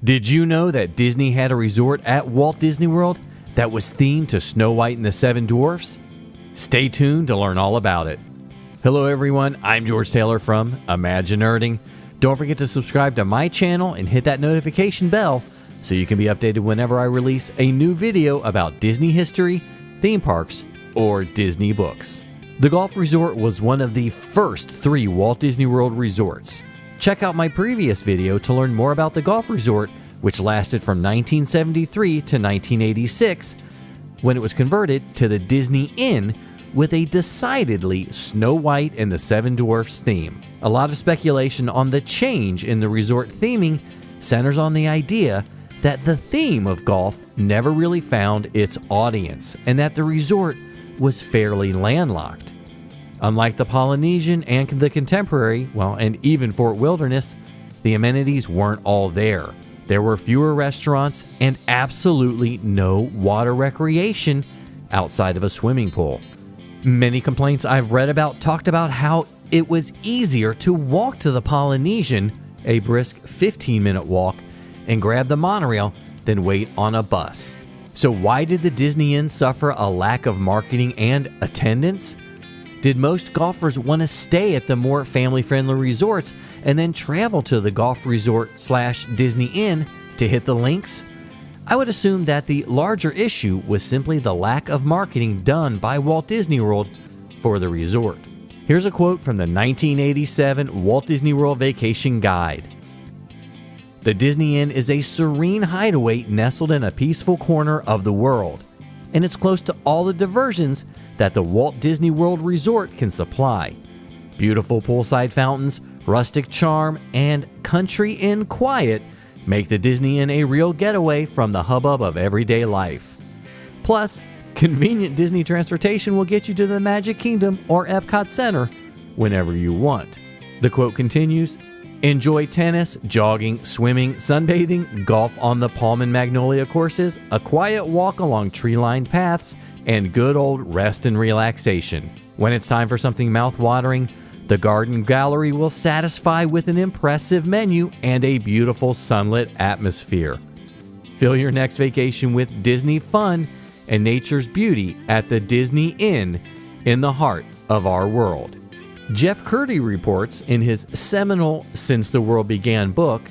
Did you know that Disney had a resort at Walt Disney World that was themed to Snow White and the Seven Dwarfs? Stay tuned to learn all about it. Hello everyone, I'm George Taylor from ImagiNERDing. Don't forget to subscribe to my channel and hit that notification bell so you can be updated whenever I release a new video about Disney history, theme parks, or Disney books. The golf resort was one of the first 3 Walt Disney World resorts. Check out my previous video to learn more about the golf resort, which lasted from 1973 to 1986, when it was converted to the Disney Inn with a decidedly Snow White and the Seven Dwarfs theme. A lot of speculation on the change in the resort theming centers on the idea that the theme of golf never really found its audience and that the resort was fairly landlocked. Unlike the Polynesian and the Contemporary, and even Fort Wilderness, the amenities weren't all there. There were fewer restaurants and absolutely no water recreation outside of a swimming pool. Many complaints I've read about talked about how it was easier to walk to the Polynesian, a brisk 15-minute walk, and grab the monorail than wait on a bus. So why did the Disney Inn suffer a lack of marketing and attendance? Did most golfers want to stay at the more family-friendly resorts and then travel to the golf resort/Disney Inn to hit the links? I would assume that the larger issue was simply the lack of marketing done by Walt Disney World for the resort. Here's a quote from the 1987 Walt Disney World Vacation Guide. "The Disney Inn is a serene hideaway nestled in a peaceful corner of the world, and it's close to all the diversions that the Walt Disney World Resort can supply. Beautiful poolside fountains, rustic charm, and country inn quiet make the Disney Inn a real getaway from the hubbub of everyday life. Plus, convenient Disney transportation will get you to the Magic Kingdom or Epcot Center whenever you want." The quote continues, "Enjoy tennis, jogging, swimming, sunbathing, golf on the palm and magnolia courses, a quiet walk along tree-lined paths, and good old rest and relaxation. When it's time for something mouth-watering, the garden gallery will satisfy with an impressive menu and a beautiful sunlit atmosphere. Fill your next vacation with Disney fun and nature's beauty at the Disney Inn in the heart of our world." Jeff Curdy reports in his seminal Since the World Began book,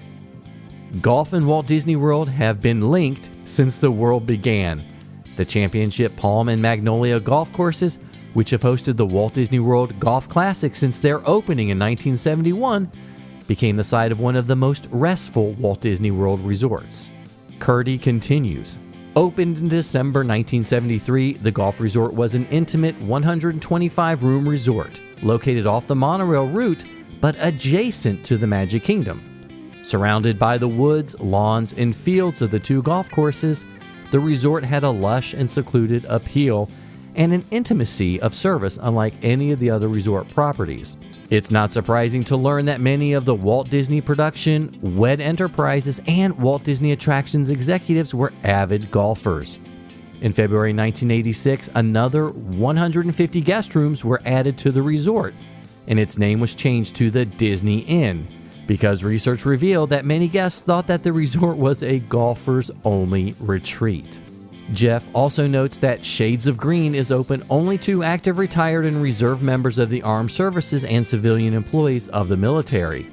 "Golf and Walt Disney World have been linked since the world began. The Championship Palm and Magnolia golf courses, which have hosted the Walt Disney World Golf Classic since their opening in 1971, became the site of one of the most restful Walt Disney World resorts." Curdy continues, "Opened in December 1973, the golf resort was an intimate 125-room resort located off the monorail route but adjacent to the Magic Kingdom. Surrounded by the woods, lawns, and fields of the 2 golf courses, the resort had a lush and secluded appeal and an intimacy of service unlike any of the other resort properties. It's not surprising to learn that many of the Walt Disney Production, WED Enterprises, and Walt Disney Attractions executives were avid golfers. In February 1986, another 150 guest rooms were added to the resort, and its name was changed to the Disney Inn, because research revealed that many guests thought that the resort was a golfers-only retreat." Jeff also notes that Shades of Green is open only to active, retired, and reserve members of the armed services and civilian employees of the military.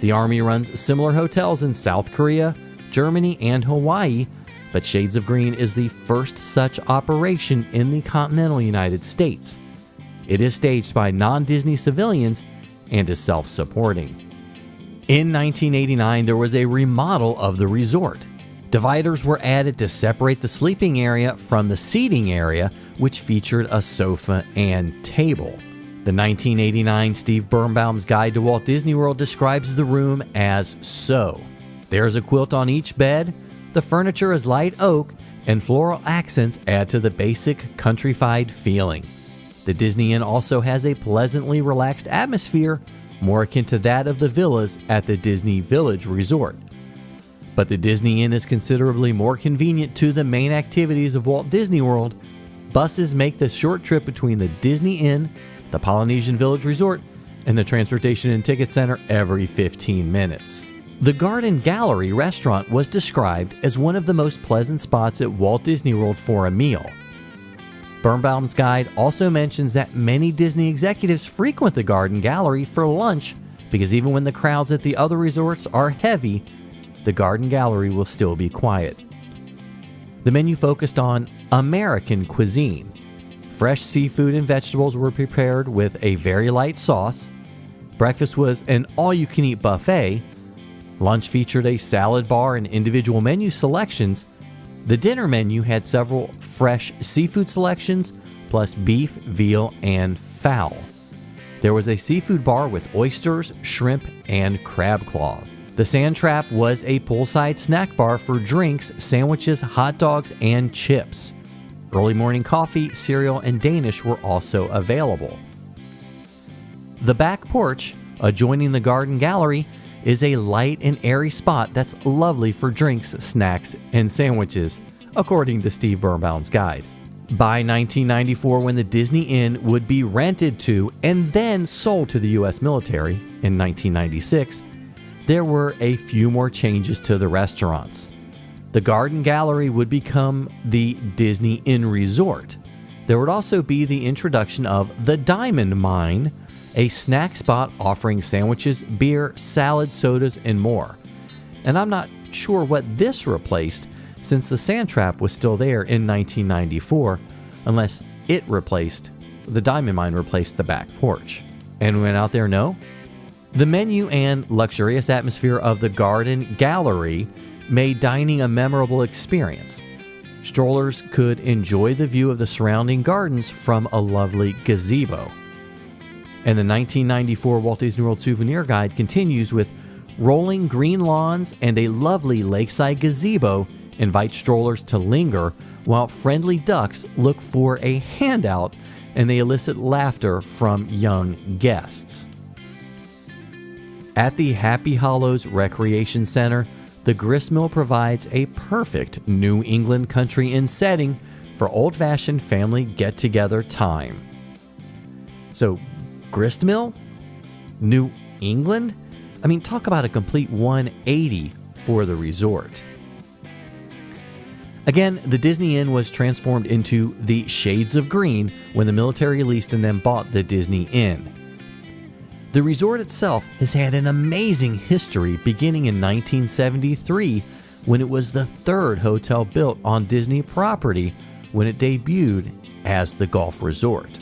The Army runs similar hotels in South Korea, Germany, and Hawaii, but Shades of Green is the first such operation in the continental United States. It is staged by non-Disney civilians and is self-supporting. In 1989, there was a remodel of the resort. Dividers were added to separate the sleeping area from the seating area, which featured a sofa and table. The 1989 Steve Birnbaum's Guide to Walt Disney World describes the room as so. There's a quilt on each bed, the furniture is light oak, and floral accents add to the basic countrified feeling. The Disney Inn also has a pleasantly relaxed atmosphere, more akin to that of the villas at the Disney Village Resort. But the Disney Inn is considerably more convenient to the main activities of Walt Disney World. Buses make the short trip between the Disney Inn, the Polynesian Village Resort, and the Transportation and Ticket Center every 15 minutes. The Garden Gallery restaurant was described as one of the most pleasant spots at Walt Disney World for a meal. Birnbaum's guide also mentions that many Disney executives frequent the Garden Gallery for lunch because even when the crowds at the other resorts are heavy, the Garden Gallery will still be quiet. The menu focused on American cuisine. Fresh seafood and vegetables were prepared with a very light sauce. Breakfast was an all-you-can-eat buffet. Lunch featured a salad bar and individual menu selections. The dinner menu had several fresh seafood selections, plus beef, veal, and fowl. There was a seafood bar with oysters, shrimp, and crab claw. The Sand Trap was a poolside snack bar for drinks, sandwiches, hot dogs, and chips. Early morning coffee, cereal, and Danish were also available. The back porch, adjoining the Garden Gallery, is a light and airy spot that's lovely for drinks, snacks, and sandwiches, according to Steve Birnbaum's guide. By 1994, when the Disney Inn would be rented to and then sold to the U.S. military in 1996, there were a few more changes to the restaurants. The Garden Gallery would become the Disney Inn Resort. There would also be the introduction of the Diamond Mine, a snack spot offering sandwiches, beer, salad, sodas, and more. And I'm not sure what this replaced, since the Sand Trap was still there in 1994, unless the Diamond Mine replaced the back porch. Anyone out there know? The menu and luxurious atmosphere of the Garden Gallery made dining a memorable experience. Strollers could enjoy the view of the surrounding gardens from a lovely gazebo. And the 1994 Walt Disney World Souvenir Guide continues with rolling green lawns and a lovely lakeside gazebo invite strollers to linger while friendly ducks look for a handout and they elicit laughter from young guests. At the Happy Hollows Recreation Center, the gristmill provides a perfect New England country inn setting for old-fashioned family get-together time. So, gristmill? New England? I mean, talk about a complete 180 for the resort. Again, the Disney Inn was transformed into the Shades of Green when the military leased and then bought the Disney Inn. The resort itself has had an amazing history beginning in 1973 when it was the third hotel built on Disney property when it debuted as the Golf Resort.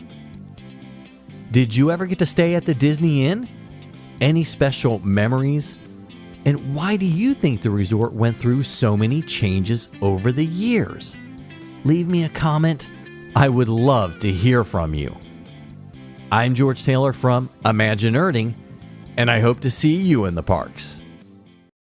Did you ever get to stay at the Disney Inn? Any special memories? And why do you think the resort went through so many changes over the years? Leave me a comment. I would love to hear from you. I'm George Taylor from ImagiNERDing, and I hope to see you in the parks.